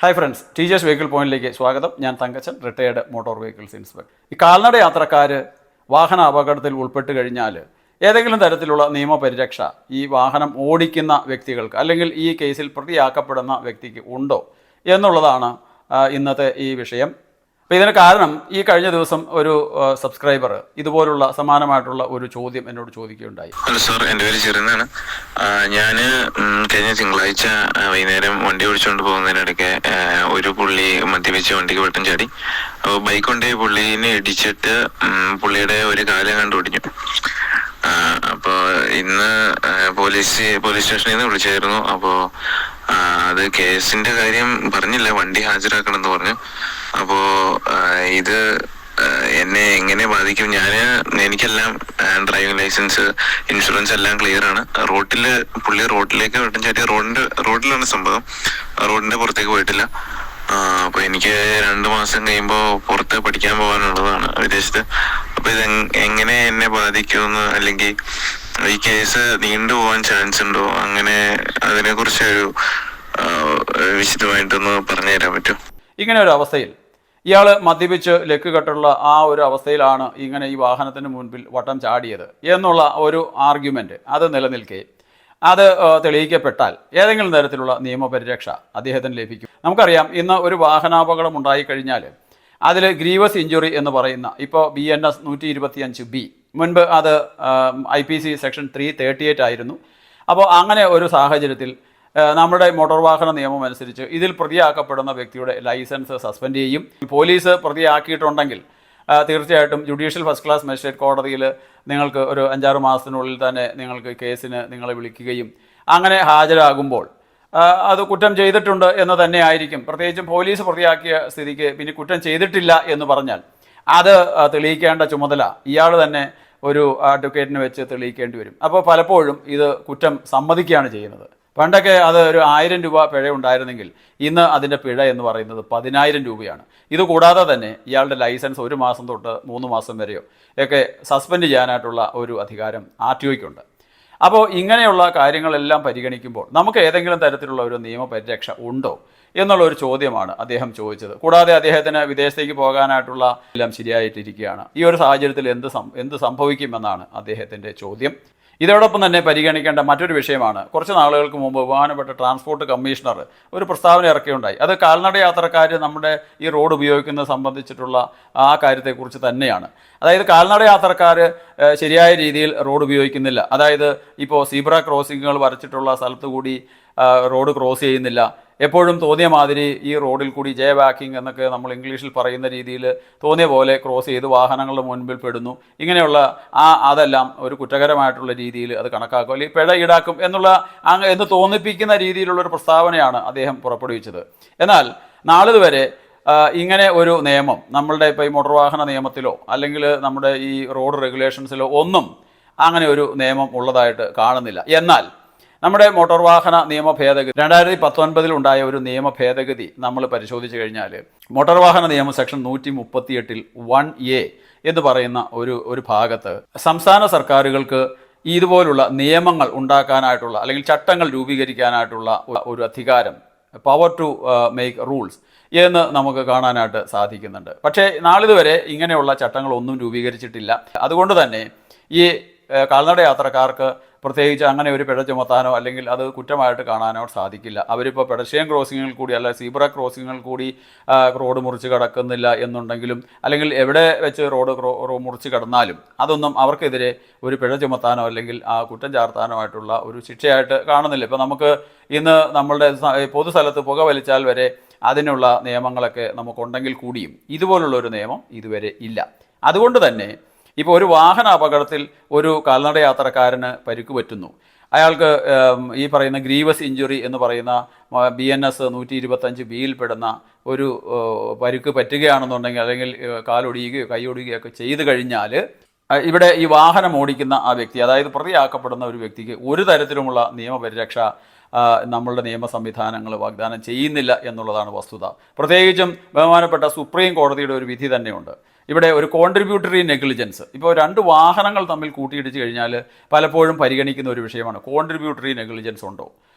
Hi friends, teachers vehicle പോയിന്റിലേക്ക് സ്വാഗതം. ഞാൻ Thankachan, retired motor vehicles inspector. ഈ കാൽനട യാത്രക്കാർ വാഹന അപകടത്തിൽ ഉൾപ്പെട്ട് കഴിഞ്ഞാൽ ഏതെങ്കിലും തരത്തിലുള്ള നിയമപരിരക്ഷ ഈ വാഹനം ഓടിക്കുന്ന വ്യക്തികൾക്ക് അല്ലെങ്കിൽ ഈ കേസിൽ പ്രതിയാക്കപ്പെടുന്ന വ്യക്തിക്ക് ഉണ്ടോ എന്നുള്ളതാണ് ഇന്നത്തെ ഈ വിഷയം. അപ്പോൾ ഇതിന് കാരണം ഈ കഴിഞ്ഞ ദിവസം ഒരു സബ്സ്ക്രൈബർ ഇതുപോലുള്ള സമാനമായിട്ടുള്ള ഒരു ചോദ്യം എന്നോട് ചോദിക്കുകയുണ്ടായി. ഹലോ സാർ, എൻ്റെ പേര് ചെറുന്നാണ്. ഞാൻ കഴിഞ്ഞ തിങ്കളാഴ്ച വൈകുന്നേരം വണ്ടി ഓടിച്ചുകൊണ്ട് പോകുന്നതിനിടയ്ക്ക് ഒരു പുള്ളി മദ്യപിച്ച് വണ്ടിക്ക് വെട്ടം ചാടി. അപ്പോൾ ബൈക്ക് കൊണ്ട് പുള്ളീനെ ഇടിച്ചിട്ട് പുള്ളിയുടെ ഒരു കാലം കണ്ട് ഒടിഞ്ഞു. അപ്പോൾ ഇന്ന് പോലീസ് സ്റ്റേഷനിൽ നിന്ന് വിളിച്ചായിരുന്നു. അപ്പോൾ അത് കേസിന്റെ കാര്യം പറഞ്ഞില്ല, വണ്ടി ഹാജരാക്കണമെന്ന് പറഞ്ഞു. അപ്പോ ഇത് എന്നെ എങ്ങനെ ബാധിക്കും? എനിക്കെല്ലാം ഡ്രൈവിംഗ് ലൈസൻസ്, ഇൻഷുറൻസ് എല്ലാം ക്ലിയർ ആണ്. പുള്ളി റോഡിലേക്ക് വെട്ടം ചാട്ടിയ റോഡിലാണ് സംഭവം, റോഡിന്റെ പുറത്തേക്ക് പോയിട്ടില്ല. അപ്പൊ എനിക്ക് 2 മാസം കഴിയുമ്പോൾ പുറത്ത് പഠിക്കാൻ പോകാനുള്ളതാണ് വിദേശത്ത്. അപ്പൊ ഇത് എങ്ങനെ എന്നെ ബാധിക്കുമെന്ന്, അല്ലെങ്കിൽ ഈ കേസ് നീണ്ടുപോകാൻ ചാൻസ് ഉണ്ടോ, അങ്ങനെ അതിനെ കുറിച്ച് ഒരു വിശദമായിട്ടൊന്ന് പറഞ്ഞു തരാൻ പറ്റുമോ? ഇങ്ങനെ ഒരു അവസ്ഥയിൽ ഇയാൾ മദ്യപിച്ച് ലക്ക് കെട്ടുള്ള ആ ഒരു അവസ്ഥയിലാണ് ഇങ്ങനെ ഈ വാഹനത്തിന് മുൻപിൽ വട്ടം ചാടിയത് എന്നുള്ള ഒരു ആർഗ്യുമെൻ്റ് അത് നിലനിൽക്കെ അത് തെളിയിക്കപ്പെട്ടാൽ ഏതെങ്കിലും തരത്തിലുള്ള നിയമപരിരക്ഷ അദ്ദേഹത്തിന് ലഭിക്കും. നമുക്കറിയാം, ഇന്ന് ഒരു വാഹനാപകടം ഉണ്ടായിക്കഴിഞ്ഞാൽ അതിൽ ഗ്രീവസ് ഇഞ്ചുറി എന്ന് പറയുന്ന ഇപ്പോൾ BNS 125B, മുൻപ് അത് IPC സെക്ഷൻ 338 ആയിരുന്നു. അപ്പോൾ അങ്ങനെ ഒരു സാഹചര്യത്തിൽ നമ്മുടെ മോട്ടോർ വാഹന നിയമം അനുസരിച്ച് ഇതിൽ പ്രതിയാക്കപ്പെടുന്ന വ്യക്തിയുടെ ലൈസൻസ് സസ്പെൻഡ് ചെയ്യും. പോലീസ് പ്രതിയാക്കിയിട്ടുണ്ടെങ്കിൽ തീർച്ചയായിട്ടും ജുഡീഷ്യൽ ഫസ്റ്റ് ക്ലാസ് മജിസ്ട്രേറ്റ് കോടതിയിൽ നിങ്ങൾക്ക് ഒരു 5-6 മാസത്തിനുള്ളിൽ തന്നെ നിങ്ങൾക്ക് കേസിന് നിങ്ങളെ വിളിക്കുകയും അങ്ങനെ ഹാജരാകുമ്പോൾ അത് കുറ്റം ചെയ്തിട്ടുണ്ട് എന്ന് തന്നെ ആയിരിക്കും. പ്രത്യേകിച്ചും പോലീസ് പ്രതിയാക്കിയ സ്ഥിതിക്ക് പിന്നെ കുറ്റം ചെയ്തിട്ടില്ല എന്ന് പറഞ്ഞാൽ അത് തെളിയിക്കേണ്ട ചുമതല ഇയാൾ തന്നെ ഒരു അഡ്വക്കേറ്റിനെ വെച്ച് തെളിയിക്കേണ്ടി വരും. അപ്പോൾ പലപ്പോഴും ഇത് കുറ്റം സമ്മതിക്കുകയാണ് ചെയ്യുന്നത്. പണ്ടൊക്കെ അത് ഒരു 1000 രൂപ പിഴ ഉണ്ടായിരുന്നെങ്കിൽ ഇന്ന് അതിൻ്റെ പിഴ എന്ന് പറയുന്നത് 10,000 രൂപയാണ്. ഇതുകൂടാതെ തന്നെ ഇയാളുടെ ലൈസൻസ് 1 മാസം തൊട്ട് 3 മാസം വരെയോ ഒക്കെ സസ്പെൻഡ് ചെയ്യാനായിട്ടുള്ള ഒരു അധികാരം RTOയ്ക്കുണ്ട്. അപ്പോൾ ഇങ്ങനെയുള്ള കാര്യങ്ങളെല്ലാം പരിഗണിക്കുമ്പോൾ നമുക്ക് ഏതെങ്കിലും തരത്തിലുള്ള ഒരു നിയമപരിരക്ഷ ഉണ്ടോ എന്നുള്ള ഒരു ചോദ്യമാണ് അദ്ദേഹം ചോദിച്ചത്. കൂടാതെ അദ്ദേഹത്തിന് വിദേശത്തേക്ക് പോകാനായിട്ടുള്ള എല്ലാം ശരിയായിട്ടിരിക്കുകയാണ്. ഈ ഒരു സാഹചര്യത്തിൽ എന്ത് സംഭവിക്കുമെന്നാണ് അദ്ദേഹത്തിൻ്റെ ചോദ്യം. ഇതോടൊപ്പം തന്നെ പരിഗണിക്കേണ്ട മറ്റൊരു വിഷയമാണ്, കുറച്ച് നാളുകൾക്ക് മുമ്പ് ബഹുമാനപ്പെട്ട ട്രാൻസ്പോർട്ട് കമ്മീഷണർ ഒരു പ്രസ്താവന ഇറക്കിയുണ്ടായി. അത് കാൽനട യാത്രക്കാർ നമ്മുടെ ഈ റോഡ് ഉപയോഗിക്കുന്നത് സംബന്ധിച്ചിട്ടുള്ള ആ കാര്യത്തെക്കുറിച്ച് തന്നെയാണ്. അതായത് കാൽനട യാത്രക്കാർ ശരിയായ രീതിയിൽ റോഡ് ഉപയോഗിക്കുന്നില്ല. അതായത് ഇപ്പോൾ സീബ്ര ക്രോസിങ്ങുകൾ വരച്ചിട്ടുള്ള സ്ഥലത്ത് കൂടി റോഡ് ക്രോസ് ചെയ്യുന്നില്ല. എപ്പോഴും തോന്നിയ മാതിരി ഈ റോഡിൽ കൂടി ജെ ബാക്കിംഗ് എന്നൊക്കെ നമ്മൾ ഇംഗ്ലീഷിൽ പറയുന്ന രീതിയിൽ തോന്നിയ പോലെ ക്രോസ് ചെയ്ത് വാഹനങ്ങളുടെ മുൻപിൽ പെടുന്നു. ഇങ്ങനെയുള്ള അതെല്ലാം ഒരു കുറ്റകരമായിട്ടുള്ള രീതിയിൽ അത് കണക്കാക്കും, അല്ലെങ്കിൽ പിഴ ഈടാക്കും എന്ന് തോന്നിപ്പിക്കുന്ന രീതിയിലുള്ളൊരു പ്രസ്താവനയാണ് അദ്ദേഹം പുറപ്പെടുവിച്ചത്. എന്നാൽ നാളിതുവരെ ഇങ്ങനെ ഒരു നിയമം നമ്മളുടെ ഇപ്പോൾ ഈ മോട്ടോർ വാഹന നിയമത്തിലോ അല്ലെങ്കിൽ നമ്മുടെ ഈ റോഡ് റെഗുലേഷൻസിലോ ഒന്നും അങ്ങനെ ഒരു നിയമം ഉള്ളതായിട്ട് കാണുന്നില്ല. എന്നാൽ നമ്മുടെ മോട്ടോർ വാഹന നിയമ ഭേദഗതി 2019 ഉണ്ടായ ഒരു നിയമ ഭേദഗതി നമ്മൾ പരിശോധിച്ച് കഴിഞ്ഞാൽ മോട്ടോർ വാഹന നിയമം സെക്ഷൻ 138 1A എന്ന് പറയുന്ന ഒരു ഭാഗത്ത് സംസ്ഥാന സർക്കാരുകൾക്ക് ഇതുപോലുള്ള നിയമങ്ങൾ ഉണ്ടാക്കാനായിട്ടുള്ള അല്ലെങ്കിൽ ചട്ടങ്ങൾ രൂപീകരിക്കാനായിട്ടുള്ള ഒരു അധികാരം, പവർ ടു മേക്ക് റൂൾസ് എന്ന് നമുക്ക് കാണാനായിട്ട് സാധിക്കുന്നുണ്ട്. പക്ഷേ നാളിതുവരെ ഇങ്ങനെയുള്ള ചട്ടങ്ങളൊന്നും രൂപീകരിച്ചിട്ടില്ല. അതുകൊണ്ട് തന്നെ ഈ കാൽനട യാത്രക്കാർക്ക് പ്രത്യേകിച്ച് അങ്ങനെ ഒരു പിഴ ചുമത്താനോ അല്ലെങ്കിൽ അത് കുറ്റമായിട്ട് കാണാനോ സാധിക്കില്ല. അവരിപ്പോൾ പെഡസ്ട്രിയൻ ക്രോസിങ്ങുകൾ കൂടി അല്ല സീബ്ര ക്രോസിങ്ങുകൾ കൂടി റോഡ് മുറിച്ച് കടക്കുന്നില്ല എന്നുണ്ടെങ്കിലും, അല്ലെങ്കിൽ എവിടെ വെച്ച് റോഡ് മുറിച്ച് കടന്നാലും അതൊന്നും അവർക്കെതിരെ ഒരു പിഴ ചുമത്താനോ അല്ലെങ്കിൽ ആ കുറ്റം ചാർത്താനോ ആയിട്ടുള്ള ഒരു ശിക്ഷയായിട്ട് കാണുന്നില്ല. ഇപ്പോൾ നമുക്ക് ഇന്ന് നമ്മളുടെ പൊതുസ്ഥലത്ത് പുക വലിച്ചാൽ വരെ അതിനുള്ള നിയമങ്ങളൊക്കെ നമുക്കുണ്ടെങ്കിൽ കൂടിയും ഇതുപോലുള്ള ഒരു നിയമം ഇതുവരെ ഇല്ല. അതുകൊണ്ട് തന്നെ ഇപ്പോൾ ഒരു വാഹന അപകടത്തിൽ ഒരു കാൽനട യാത്രക്കാരന് പരിക്ക് പറ്റുന്നു, അയാൾക്ക് ഈ പറയുന്ന ഗ്രീവസ് ഇഞ്ചുറി എന്ന് പറയുന്ന BNS 125B പെടുന്ന ഒരു പരിക്ക് പറ്റുകയാണെന്നുണ്ടെങ്കിൽ, അല്ലെങ്കിൽ കാലൊടിയുകയോ കൈയൊടിയുകയോ ഒക്കെ ചെയ്തു കഴിഞ്ഞാൽ ഇവിടെ ഈ വാഹനം ഓടിക്കുന്ന ആ വ്യക്തി, അതായത് പ്രതിയാക്കപ്പെടുന്ന ഒരു വ്യക്തിക്ക് ഒരു തരത്തിലുമുള്ള നിയമപരിരക്ഷ നമ്മളുടെ നിയമ സംവിധാനങ്ങൾ വാഗ്ദാനം ചെയ്യുന്നില്ല എന്നുള്ളതാണ് വസ്തുത. പ്രത്യേകിച്ചും ബഹുമാനപ്പെട്ട സുപ്രീം കോടതിയുടെ ഒരു വിധി തന്നെയുണ്ട്. ഇവിടെ ഒരു കോൺട്രിബ്യൂട്ടറി നെഗ്ലിജൻസ്, ഇപ്പോൾ 2 വാഹനങ്ങൾ തമ്മിൽ കൂട്ടിയിടിച്ച് കഴിഞ്ഞാൽ പലപ്പോഴും പരിഗണിക്കുന്ന ഒരു വിഷയമാണ് കോൺട്രിബ്യൂട്ടറി നെഗ്ലിജൻസ് ഉണ്ടോ.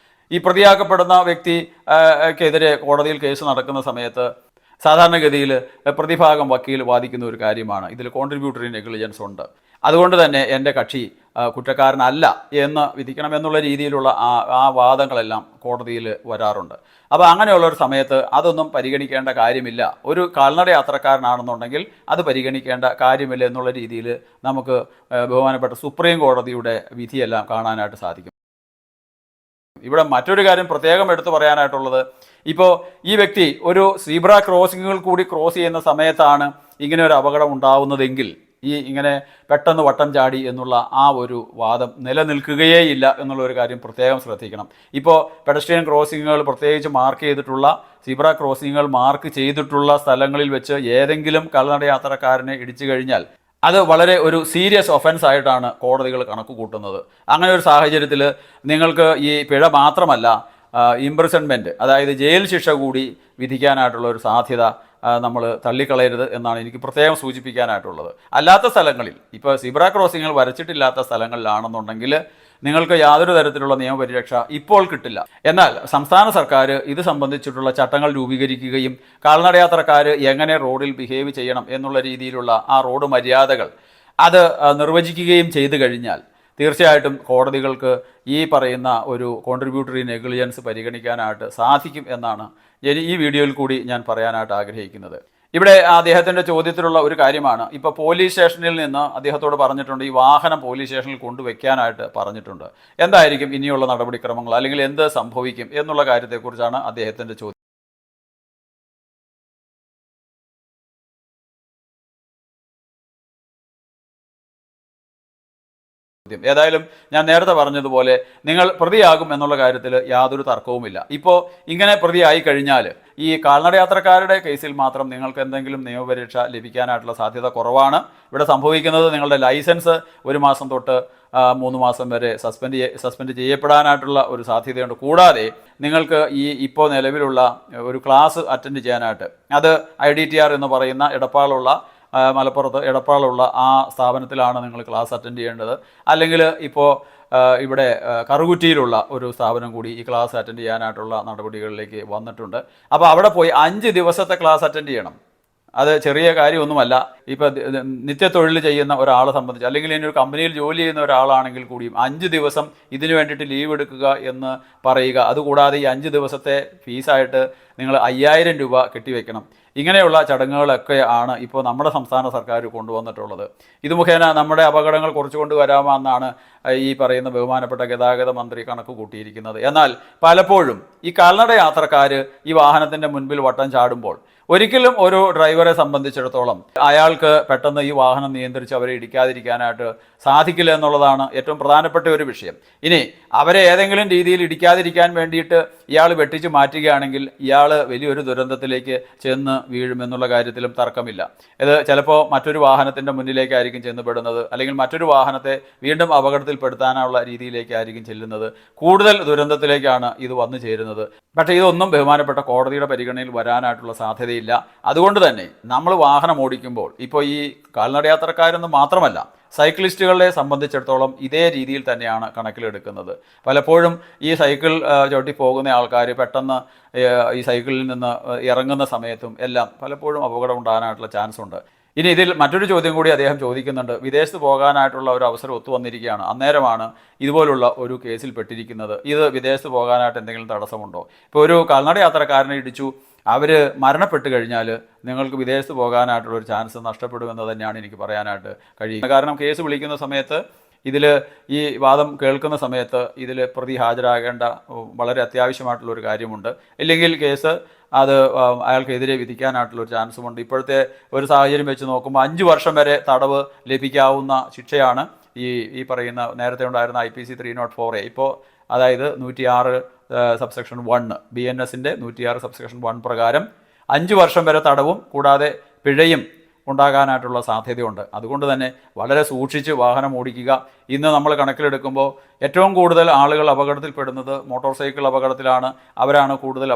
ഈ പ്രതിയാക്കപ്പെടുന്ന വ്യക്തിക്കെതിരെ കോടതിയിൽ കേസ് നടക്കുന്ന സമയത്ത് സാധാരണഗതിയിൽ പ്രതിഭാഗം വക്കീൽ വാദിക്കുന്ന ഒരു കാര്യമാണ്, ഇതിൽ കോൺട്രിബ്യൂട്ടറി നെഗ്ലിജൻസ് ഉണ്ട്, അതുകൊണ്ട് തന്നെ എൻ്റെ കക്ഷി കുറ്റക്കാരനല്ല എന്ന് വിധിക്കണം എന്നുള്ള രീതിയിലുള്ള ആ വാദങ്ങളെല്ലാം കോടതിയിൽ വരാറുണ്ട്. അപ്പോൾ അങ്ങനെയുള്ള ഒരു സമയത്ത് അതൊന്നും പരിഗണിക്കേണ്ട കാര്യമില്ല, ഒരു കാൽനട യാത്രക്കാരനാണെന്നുണ്ടെങ്കിൽ അത് പരിഗണിക്കേണ്ട കാര്യമില്ല എന്നുള്ള രീതിയിൽ നമുക്ക് ബഹുമാനപ്പെട്ട സുപ്രീം കോടതിയുടെ വിധിയെല്ലാം കാണാനായിട്ട് സാധിക്കും. ഇവിടെ മറ്റൊരു കാര്യം പ്രത്യേകം എടുത്തു പറയാനായിട്ടുള്ളത്, ഇപ്പോൾ ഈ വ്യക്തി ഒരു സീബ്ര ക്രോസിങ്ങുകൾ കൂടി ക്രോസ് ചെയ്യുന്ന സമയത്താണ് ഇങ്ങനെ ഒരു അപകടം ഉണ്ടാവുന്നതെങ്കിൽ ഇങ്ങനെ പെട്ടെന്ന് വട്ടം ചാടി എന്നുള്ള ആ ഒരു വാദം നിലനിൽക്കുകയേയില്ല എന്നുള്ള ഒരു കാര്യം പ്രത്യേകം ശ്രദ്ധിക്കണം. ഇപ്പോൾ പെഡസ്ട്രിയൻ ക്രോസിങ്ങുകൾ പ്രത്യേകിച്ച് മാർക്ക് ചെയ്തിട്ടുള്ള സീബ്ര ക്രോസിങ്ങുകൾ മാർക്ക് ചെയ്തിട്ടുള്ള സ്ഥലങ്ങളിൽ വെച്ച് ഏതെങ്കിലും കാൽനട യാത്രക്കാരനെ ഇടിച്ചു കഴിഞ്ഞാൽ അത് വളരെ ഒരു സീരിയസ് ഒഫൻസ് ആയിട്ടാണ് കോടതികൾ കണക്ക് കൂട്ടുന്നത്. അങ്ങനെ ഒരു സാഹചര്യത്തിൽ നിങ്ങൾക്ക് ഈ പിഴ മാത്രമല്ല ഇംപ്രിസൺമെൻറ്റ്, അതായത് ജയിൽ ശിക്ഷ കൂടി വിധിക്കാനായിട്ടുള്ള ഒരു സാധ്യത നമ്മൾ തള്ളിക്കളയരുത് എന്നാണ് എനിക്ക് പ്രത്യേകം സൂചിപ്പിക്കാനായിട്ടുള്ളത്. അല്ലാത്ത സ്ഥലങ്ങളിൽ, ഇപ്പോൾ സീബ്ര ക്രോസിങ്ങുകൾ വരച്ചിട്ടില്ലാത്ത സ്ഥലങ്ങളിലാണെന്നുണ്ടെങ്കിൽ നിങ്ങൾക്ക് യാതൊരു തരത്തിലുള്ള നിയമപരിരക്ഷ ഇപ്പോൾ കിട്ടില്ല. എന്നാൽ സംസ്ഥാന സർക്കാർ ഇത് സംബന്ധിച്ചിട്ടുള്ള ചട്ടങ്ങൾ രൂപീകരിക്കുകയും കാൽനടയാത്രക്കാർ എങ്ങനെ റോഡിൽ ബിഹേവ് ചെയ്യണം എന്നുള്ള രീതിയിലുള്ള ആ റോഡ് മര്യാദകൾ അത് നിർവചിക്കുകയും ചെയ്തു കഴിഞ്ഞാൽ തീർച്ചയായിട്ടും കോടതികൾക്ക് ഈ പറയുന്ന ഒരു കോൺട്രിബ്യൂട്ടറി നെഗ്ലിജൻസ് പരിഗണിക്കാനായിട്ട് സാധിക്കും എന്നാണ് ഈ വീഡിയോയിൽ കൂടി ഞാൻ പറയാനായിട്ട് ആഗ്രഹിക്കുന്നത്. ഇവിടെ അദ്ദേഹത്തിൻ്റെ ചോദ്യത്തിലുള്ള ഒരു കാര്യമാണ്, ഇപ്പോൾ പോലീസ് സ്റ്റേഷനിൽ നിന്ന് അദ്ദേഹത്തോട് പറഞ്ഞിട്ടുണ്ട് ഈ വാഹനം പോലീസ് സ്റ്റേഷനിൽ കൊണ്ടുവയ്ക്കാനായിട്ട് പറഞ്ഞിട്ടുണ്ട്. എന്തായിരിക്കും ഇനിയുള്ള നടപടിക്രമങ്ങൾ, അല്ലെങ്കിൽ എന്ത് സംഭവിക്കും എന്നുള്ള കാര്യത്തെക്കുറിച്ചാണ് അദ്ദേഹത്തിൻ്റെ ചോദ്യം. ഏതായാലും ഞാൻ നേരത്തെ പറഞ്ഞതുപോലെ നിങ്ങൾ പ്രതിയാകും എന്നുള്ള കാര്യത്തിൽ യാതൊരു തർക്കവുമില്ല. ഇപ്പോൾ ഇങ്ങനെ പ്രതിയായി കഴിഞ്ഞാൽ ഈ കാൽനട യാത്രക്കാരുടെ കേസിൽ മാത്രം നിങ്ങൾക്ക് എന്തെങ്കിലും നിയമപരീക്ഷ ലഭിക്കാനായിട്ടുള്ള സാധ്യത കുറവാണ്. ഇവിടെ സംഭവിക്കുന്നത് നിങ്ങളുടെ ലൈസൻസ് 1 മാസം തൊട്ട് 3 മാസം വരെ സസ്പെൻഡ് ചെയ്യപ്പെടാനായിട്ടുള്ള ഒരു സാധ്യതയുണ്ട്. കൂടാതെ നിങ്ങൾക്ക് ഇപ്പോൾ നിലവിലുള്ള ഒരു ക്ലാസ് അറ്റൻഡ് ചെയ്യാനായിട്ട്, അത് IDTR എന്ന് പറയുന്ന മലപ്പുറത്ത് എടപ്പാളുള്ള ആ സ്ഥാപനത്തിലാണ് നിങ്ങൾ ക്ലാസ് അറ്റൻഡ് ചെയ്യേണ്ടത്. അല്ലെങ്കിൽ ഇപ്പോൾ ഇവിടെ കറുകുറ്റിയിലുള്ള ഒരു സ്ഥാപനം കൂടി ഈ ക്ലാസ് അറ്റൻഡ് ചെയ്യാനായിട്ടുള്ള നടപടികളിലേക്ക് വന്നിട്ടുണ്ട്. അപ്പോൾ അവിടെ പോയി 5 ദിവസത്തെ ക്ലാസ് അറ്റൻഡ് ചെയ്യണം. അത് ചെറിയ കാര്യമൊന്നുമല്ല. ഇപ്പോൾ നിത്യത്തൊഴിൽ ചെയ്യുന്ന ഒരാളെ സംബന്ധിച്ച്, അല്ലെങ്കിൽ ഇനി ഒരു കമ്പനിയിൽ ജോലി ചെയ്യുന്ന ഒരാളാണെങ്കിൽ കൂടിയും 5 ദിവസം ഇതിനു വേണ്ടിയിട്ട് ലീവ് എടുക്കുക എന്ന് പറയുക. അതുകൂടാതെ ഈ 5 ദിവസത്തെ ഫീസായിട്ട് നിങ്ങൾ 5000 രൂപ കെട്ടിവെക്കണം. ഇങ്ങനെയുള്ള ചടങ്ങുകളൊക്കെ ആണ് ഇപ്പോൾ നമ്മുടെ സംസ്ഥാന സർക്കാർ കൊണ്ടുവന്നിട്ടുള്ളത്. ഇത് മുഖേന നമ്മുടെ അപകടങ്ങൾ കുറച്ചുകൊണ്ട് വരാമെന്നാണ് ഈ പറയുന്ന ബഹുമാനപ്പെട്ട ഗതാഗത മന്ത്രി കണക്ക് കൂട്ടിയിരിക്കുന്നത്. എന്നാൽ പലപ്പോഴും ഈ കാൽനട യാത്രക്കാർ ഈ വാഹനത്തിൻ്റെ മുൻപിൽ വട്ടം ചാടുമ്പോൾ ഒരിക്കലും ഒരു ഡ്രൈവറെ സംബന്ധിച്ചിടത്തോളം അയാൾക്ക് പെട്ടെന്ന് ഈ വാഹനം നിയന്ത്രിച്ച് അവരെ ഇടിക്കാതിരിക്കാനായിട്ട് സാധിക്കില്ല എന്നുള്ളതാണ് ഏറ്റവും പ്രധാനപ്പെട്ട ഒരു വിഷയം. ഇനി അവരെ ഏതെങ്കിലും രീതിയിൽ ഇടിക്കാതിരിക്കാൻ വേണ്ടിയിട്ട് ഇയാൾ വെട്ടിച്ച് മാറ്റുകയാണെങ്കിൽ ഇയാൾ വലിയൊരു ദുരന്തത്തിലേക്ക് ചെന്ന് വീഴുമെന്നുള്ള കാര്യത്തിലും തർക്കമില്ല. ഇത് ചിലപ്പോൾ മറ്റൊരു വാഹനത്തിൻ്റെ മുന്നിലേക്കായിരിക്കും ചെന്നുപെടുന്നത്, അല്ലെങ്കിൽ മറ്റൊരു വാഹനത്തെ വീണ്ടും അപകടത്തിൽപ്പെടുത്താനുള്ള രീതിയിലേക്കായിരിക്കും ചെല്ലുന്നത്. കൂടുതൽ ദുരന്തത്തിലേക്കാണ് ഇത് വന്നു ചേരുന്നത്. പക്ഷേ ഇതൊന്നും ബഹുമാനപ്പെട്ട കോടതിയുടെ പരിഗണനയിൽ വരാനായിട്ടുള്ള സാധ്യതയില്ല. അതുകൊണ്ട് തന്നെ നമ്മൾ വാഹനം ഓടിക്കുമ്പോൾ ഇപ്പോൾ ഈ കാൽനടയാത്രക്കാരെന്ന് മാത്രമല്ല, സൈക്ലിസ്റ്റുകളെ സംബന്ധിച്ചിടത്തോളം ഇതേ രീതിയിൽ തന്നെയാണ് കണക്കിലെടുക്കുന്നത്. പലപ്പോഴും ഈ സൈക്കിൾ ചവിട്ടി പോകുന്ന ആൾക്കാർ പെട്ടെന്ന് ഈ സൈക്കിളിൽ നിന്ന് ഇറങ്ങുന്ന സമയത്തും എല്ലാം പലപ്പോഴും അപകടം ഉണ്ടാകാനായിട്ടുള്ള ചാൻസ് ഉണ്ട്. ഇനി ഇതിൽ മറ്റൊരു ചോദ്യം കൂടി അദ്ദേഹം ചോദിക്കുന്നുണ്ട്. വിദേശത്ത് പോകാനായിട്ടുള്ള ഒരു അവസരം ഒത്തു വന്നിരിക്കുകയാണ്, അന്നേരമാണ് ഇതുപോലുള്ള ഒരു കേസിൽ പെട്ടിരിക്കുന്നത്. ഇത് വിദേശത്ത് പോകാനായിട്ട് എന്തെങ്കിലും തടസ്സമുണ്ടോ? ഇപ്പോൾ ഒരു കാൽനട യാത്രക്കാരനെ ഇടിച്ചു, അവർ മരണപ്പെട്ട് കഴിഞ്ഞാൽ നിങ്ങൾക്ക് വിദേശത്ത് പോകാനായിട്ടുള്ള ഒരു ചാൻസ് നഷ്ടപ്പെടുമെന്ന് തന്നെയാണ് എനിക്ക് പറയാനായിട്ട് കഴിയുന്നത്. കാരണം കേസ് വിളിക്കുന്ന സമയത്ത്, ഇതിൽ ഈ വാദം കേൾക്കുന്ന സമയത്ത് ഇതിൽ പ്രതി ഹാജരാകേണ്ട വളരെ അത്യാവശ്യമായിട്ടുള്ളൊരു കാര്യമുണ്ട്. ഇല്ലെങ്കിൽ കേസ് അത് അയാൾക്കെതിരെ വിധിക്കാനായിട്ടുള്ളൊരു ചാൻസുമുണ്ട്. ഇപ്പോഴത്തെ ഒരു സാഹചര്യം വെച്ച് നോക്കുമ്പോൾ 5 വർഷം വരെ തടവ് ലഭിക്കാവുന്ന ശിക്ഷയാണ് ഈ പറയുന്ന നേരത്തെ ഉണ്ടായിരുന്ന IPC 304A. ഇപ്പോൾ അതായത് 106 സബ്സെക്ഷൻ 1 BNSൻ്റെ 106 സബ്സെക്ഷൻ 1 പ്രകാരം 5 വർഷം വരെ തടവും കൂടാതെ പിഴയും ഉണ്ടാകാനായിട്ടുള്ള സാധ്യതയുണ്ട്. അതുകൊണ്ട് തന്നെ വളരെ സൂക്ഷിച്ച് വാഹനം ഓടിക്കുക. ഇന്ന് നമ്മൾ കണക്കിലെടുക്കുമ്പോൾ ഏറ്റവും കൂടുതൽ ആളുകൾ അപകടത്തിൽപ്പെടുന്നത് മോട്ടോർ സൈക്കിൾ അപകടത്തിലാണ്. അവരാണ് കൂടുതൽ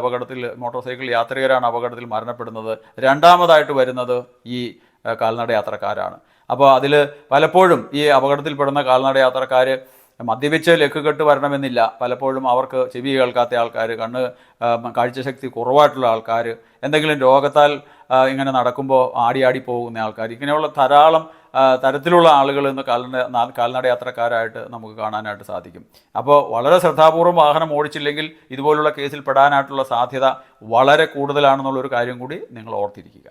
മോട്ടോർ സൈക്കിൾ യാത്രികരാണ് അപകടത്തിൽ മരണപ്പെടുന്നത്. രണ്ടാമതായിട്ട് വരുന്നത് ഈ കാൽനട യാത്രക്കാരാണ്. അപ്പോൾ അതിൽ പലപ്പോഴും ഈ അപകടത്തിൽപ്പെടുന്ന കാൽനട യാത്രക്കാർ മദ്യപിച്ച് ലക്കുകെട്ട് വരണമെന്നില്ല. പലപ്പോഴും അവർക്ക് ചെവി കേൾക്കാത്ത ആൾക്കാർ, കണ്ണ് കാഴ്ചശക്തി കുറവായിട്ടുള്ള ആൾക്കാർ, എന്തെങ്കിലും രോഗത്താൽ ഇങ്ങനെ നടക്കുമ്പോൾ ആടി പോകുന്ന ആൾക്കാർ, ഇങ്ങനെയുള്ള ധാരാളം തരത്തിലുള്ള ആളുകൾ ഇന്ന് കാൽനട യാത്രക്കാരായിട്ട് നമുക്ക് കാണാനായിട്ട് സാധിക്കും. അപ്പോൾ വളരെ ശ്രദ്ധാപൂർവ്വം വാഹനം ഓടിച്ചില്ലെങ്കിൽ ഇതുപോലുള്ള കേസിൽ പെടാനായിട്ടുള്ള സാധ്യത വളരെ കൂടുതലാണെന്നുള്ളൊരു കാര്യം കൂടി നിങ്ങൾ ഓർത്തിരിക്കുക.